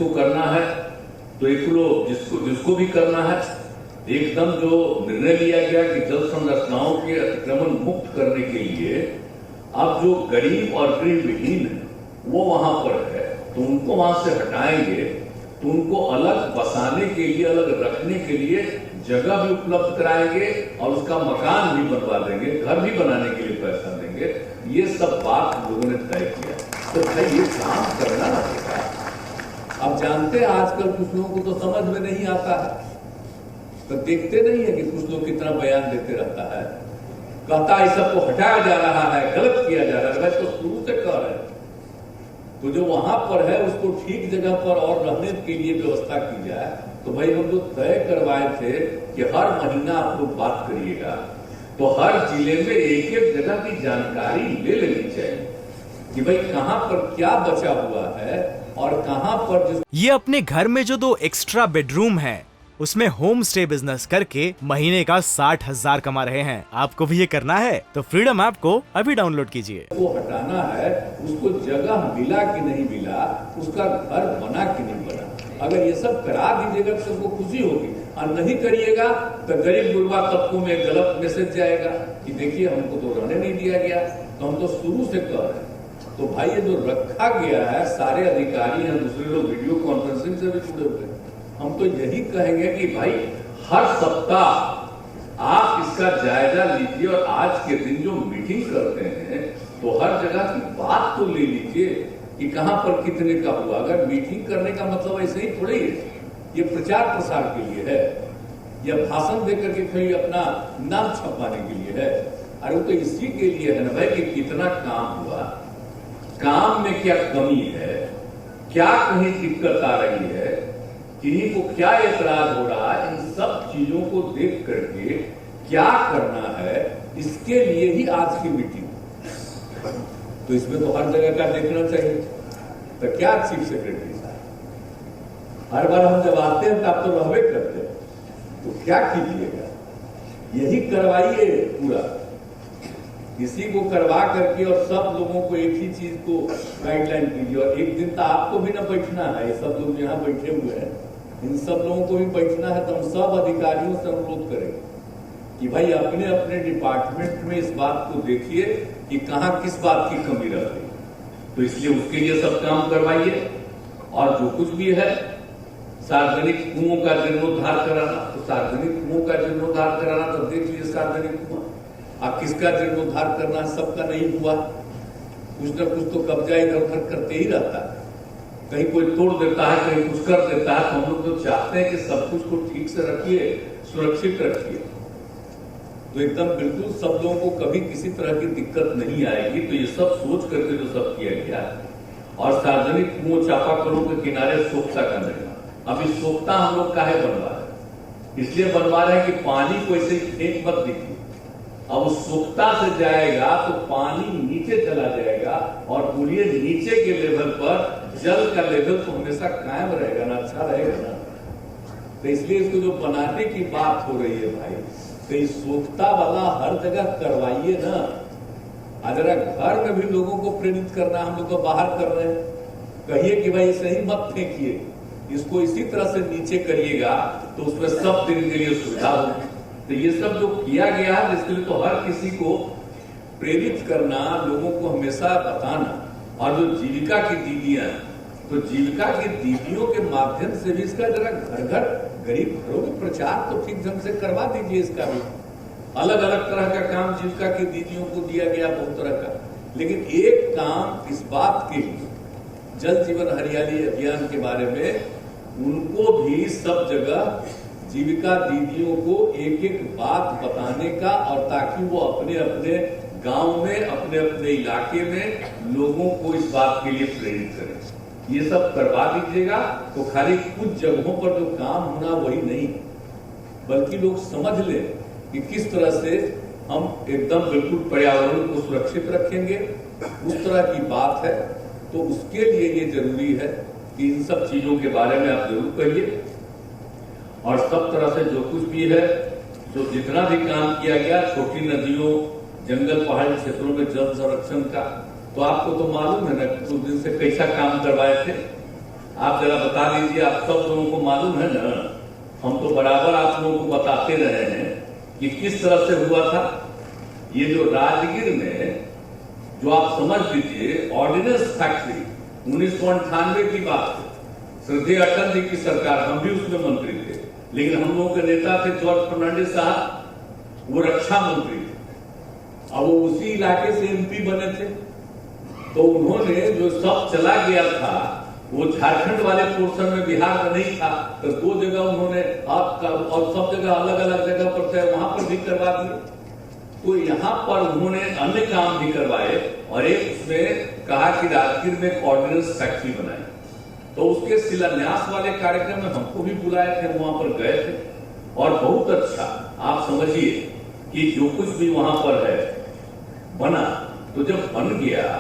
जिसको करना है तो एक लोग जिसको भी करना है, एकदम जो निर्णय लिया गया कि जल संरचनाओं के अतिक्रमण मुक्त करने के लिए अब जो गरीब और गृहविहीन है वो वहां पर है, तो उनको वहां से हटाएंगे, तो उनको अलग बसाने के लिए, अलग रखने के लिए जगह भी उपलब्ध कराएंगे और उसका मकान भी बनवा देंगे, घर भी बनाने के लिए पैसा देंगे। ये सब बात लोगों ने तय किया। तो भाई ये काम करना पड़ेगा। अब जानते हैं आजकल कुछ लोगों को तो समझ में नहीं आता है, तो देखते नहीं है कि कुछ लोग कितना बयान देते रहता है, कहता है सबको हटाया जा रहा है, गलत किया जा रहा है। भाई तो शुरू से कह रहे हैं, तो जो वहां पर है उसको ठीक जगह पर और रहने के लिए व्यवस्था की जाए। तो भाई हम लोग तय करवाए थे कि हर महीना आप लोग बात करिएगा, तो हर जिले में एक एक जगह की जानकारी ले लेनी चाहिए कि भाई कहां पर क्या बचा हुआ है और कहां पर ये अपने घर में जो 2 एक्स्ट्रा बेडरूम है उसमें होम स्टे बिजनेस करके महीने का 60,000 कमा रहे हैं। आपको भी ये करना है तो फ्रीडम ऐप को अभी डाउनलोड कीजिए। वो हटाना है, उसको जगह मिला कि नहीं मिला, उसका घर बना कि नहीं बना, अगर ये सब करा दीजिएगा तो सबको खुशी होगी। और नहीं करिएगा तो गरीब गुरबा तबकों में गलत मैसेज जाएगा कि देखिए हमको तो रहने नहीं दिया गया। तो हम तो शुरू से कह रहे हैं, तो भाई ये जो रखा गया है, सारे अधिकारी हैं, दूसरे लोग वीडियो कॉन्फ्रेंसिंग से भी जुड़े हुए हैं, हम तो यही कहेंगे कि भाई हर सप्ताह आप इसका जायजा लीजिए और आज के दिन जो मीटिंग करते हैं तो हर जगह की बात तो ले लीजिए कि कहां पर कितने का हुआ। अगर मीटिंग करने का मतलब ऐसे ही थोड़ी है, ये प्रचार प्रसार के लिए है या भाषण देकर के कोई अपना नाम छपाने के लिए है। अरे वो तो इसी के लिए है ना भाई कि कितना काम हुआ, काम में क्या कमी है, क्या कहीं दिक्कत आ रही है, किन्हीं को क्या ऐतराज हो रहा है, इन सब चीजों को देख करके क्या करना है, इसके लिए ही आज की मीटिंग। तो इसमें तो हर जगह का देखना चाहिए। तो क्या चीफ सेक्रेटरी साहब, हर बार हम जब आते हैं तो आप तो रहबे करते हैं, तो क्या कीजिएगा, यही करवाइए पूरा, किसी को करवा करके और सब लोगों को एक ही चीज को गाइडलाइन कीजिए। और एक दिन तो आपको भी ना बैठना है, ये सब लोग यहाँ बैठे हुए हैं, इन सब लोगों को भी बैठना है। तो हम सब अधिकारियों से अनुरोध करेंगे कि भाई अपने अपने डिपार्टमेंट में इस बात को देखिए कि कहां किस बात की कमी रह गई, तो इसलिए उसके लिए सब काम करवाइए। और जो कुछ भी है, सार्वजनिक कुओं का जीर्णोद्धार कराना, तो सार्वजनिक कुओं का जीर्णोद्धार कराना, तो देख लीजिए सार्वजनिक कुआं आप किसका जीर्णोद्धार करना, सबका नहीं हुआ, कुछ न कुछ तो कब्जा इधर उधर करते ही रहता है, कहीं कोई तोड़ देता है, कहीं कुछ कर देता है। तो हम लोग तो चाहते हैं कि सब कुछ को ठीक से रखिए, सुरक्षित रखिए, तो एकदम बिल्कुल सब लोगों को कभी किसी तरह की दिक्कत नहीं आएगी। तो ये सब सोच करके जो सब किया गया, और सार्वजनिक कुओं चापाकलों के किनारे सोख्ता का निर्माण, अभी सोख्ता हम लोग काहे बनवा रहे हैं, इसलिए बनवा रहे हैं कि पानी को ऐसे फेंक मत दीजिए। अब उस सोख्ता से जाएगा तो पानी नीचे चला जाएगा, और बोलिए नीचे के लेवल पर जल का लेवल तो हमेशा कायम रहेगा ना, अच्छा रहेगा ना। तो इसलिए इसको जो बनाने की बात हो रही है भाई, तो इस सोख्ता वाला हर जगह करवाइए ना। अगर घर में भी लोगों को प्रेरित करना, हम लोग को बाहर कर रहे हैं, कहिए कि भाई इसे ही मत फेंकिए, इसको इसी तरह से नीचे करिएगा, तो उसमें सब दिन के लिए सुविधा होगी। तो ये सब जो किया गया है, इसके लिए तो हर किसी को प्रेरित करना, लोगों को हमेशा बताना। और जो जीविका की दीदियां, तो जीविका की दीदियों के माध्यम से भी इसका जरा घर घर गरीब घरों में प्रचार तो ठीक ढंग से करवा दीजिए। इसका भी अलग अलग तरह का काम जीविका की दीदियों को दिया गया, बहुत तरह का, लेकिन एक काम इस बात के लिए, जल जीवन हरियाली अभियान के बारे में उनको भी सब जगह जीविका दीदियों को एक एक बात बताने का, और ताकि वो अपने अपने गांव में, अपने अपने इलाके में लोगों को इस बात के लिए प्रेरित करें। ये सब करवा दीजिएगा, तो खाली कुछ जगहों पर जो काम होना वही नहीं, बल्कि लोग समझ लें कि किस तरह से हम एकदम बिल्कुल पर्यावरण को सुरक्षित रखेंगे, उस तरह की बात है। तो उसके लिए ये जरूरी है कि इन सब चीजों के बारे में आप जरूर कहिए। और सब तरह से जो कुछ भी है, जो जितना भी काम किया गया, छोटी नदियों, जंगल, पहाड़ी क्षेत्रों में जल संरक्षण का, तो आपको तो मालूम है ना, कुछ दिन से कैसा काम करवाए थे। आप जरा बता दीजिए, आप सब लोगों को मालूम है ना, हम तो बराबर आप लोगों को बताते रहे हैं कि किस तरह से हुआ था। ये जो राजगीर में जो आप समझ लीजिए ऑर्डिनेंस फैक्ट्री 1998 की बात है, श्रद्धेय अटल जी की सरकार, हम भी उसमें मंत्री थे, लेकिन हम लोगों के नेता थे जॉर्ज फर्नांडिस साहब, वो रक्षा मंत्री थे, अब वो उसी इलाके से एमपी बने थे। तो उन्होंने जो सब चला गया था वो झारखंड वाले पोर्शन में, बिहार में नहीं था, तो 2 जगह उन्होंने और सब जगह अलग अलग जगह पर थे, वहां पर भी करवा दिए। तो यहाँ पर उन्होंने अन्य काम भी करवाए और एक उसमें कहा कि राजगीर में एक ऑर्डिनेंस फैक्ट्री बनाई, तो उसके शिलान्यास वाले कार्यक्रम में हमको भी बुलाए थे, वहां पर गए थे और बहुत अच्छा आप समझिए कि जो कुछ भी वहां पर है बना। तो जब बन गया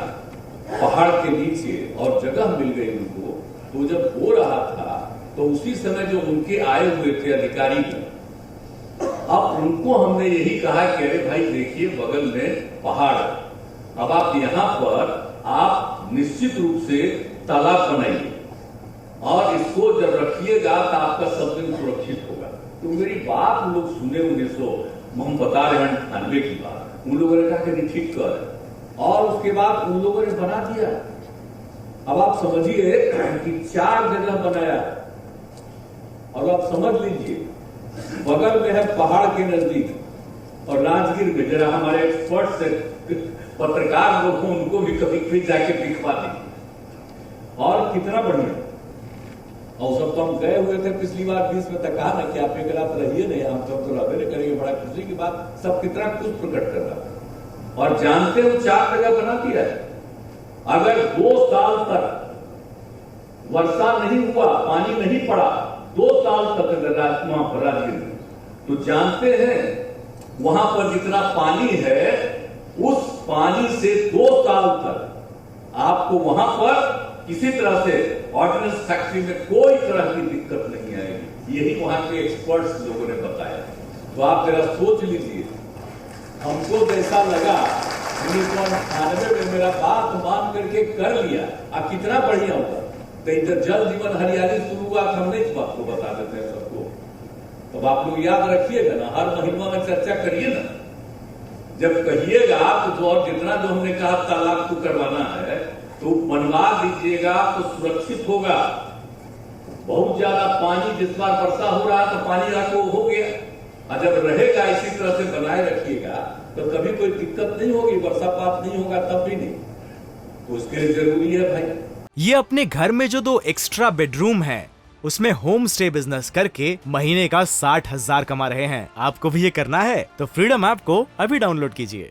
पहाड़ के नीचे और जगह मिल गई उनको, तो जब हो रहा था तो उसी समय जो उनके आए हुए थे अधिकारी में, अब उनको हमने यही कहा कि अरे भाई देखिए बगल में पहाड़, अब आप यहां पर आप निश्चित रूप से तालाब बनाइए और इसको जब रखिएगा तो आपका सब दिन सुरक्षित होगा। तो मेरी बात उन लोग सुने, 1900 हम बता रहे हैं 98 की बात, उन लोगों ने कहा कि ठीक कर, और उसके बाद उन लोगों ने बना दिया। अब आप समझिए कि 4 जगह बनाया, और आप समझ लीजिए बगल में है पहाड़ के नजदीक और राजगीर में, जरा हमारे एक्सपर्ट से पत्रकार लोग हैं उनको भी कभी कभी जाके दिखवा दी, और कितना बढ़िया। और सब तो हम गए हुए थे पिछली बार 20 में, तक कहा ना कि आप एक रात रहिए नहीं, हम सब तो रहबे नहीं करेंगे, बड़ा खुशी की बात, सब कितना कुछ प्रकट कर रहा है। और जानते हो 4 जगह बना दिया है। अगर 2 साल तक वर्षा नहीं हुआ, पानी नहीं पड़ा, 2 साल तक अगर वहां पर राजगीर में, तो जानते हैं वहां पर जितना पानी है उस पानी से 2 साल तक आपको वहां पर किसी तरह से ऑर्डिनेंस फैक्ट्री में कोई तरह की दिक्कत नहीं आएगी। यही वहां के एक्सपर्ट्स लोगों ने बताया। तो आप जरा सोच लीजिए, हमको तो ऐसा लगा 1998 में मेरा बात मान करके कर लिया, अब कितना बढ़िया होगा। तो इधर जल जीवन हरियाली शुरू हुआ, हमने इस बात को बता देते हैं सबको। तो आप लोग याद रखिएगा ना, हर महीना में चर्चा करिए ना, जब कहिएगा तो और जितना जो हमने कहा तालाब को करवाना है तो बनवा दीजिएगा तो सुरक्षित होगा। बहुत ज्यादा पानी जिस बार वर्षा हो रहा तो पानी आपको हो गया, और जब रहेगा इसी तरह से बनाए रखिएगा तो कभी कोई दिक्कत नहीं होगी, वर्षापात नहीं होगा तब भी नहीं। तो उसके लिए जरूरी है भाई। ये अपने घर में जो 2 एक्स्ट्रा बेडरूम है उसमें होम स्टे बिजनेस करके महीने का 60,000 कमा रहे हैं। आपको भी ये करना है तो फ्रीडम ऐप को अभी डाउनलोड कीजिए।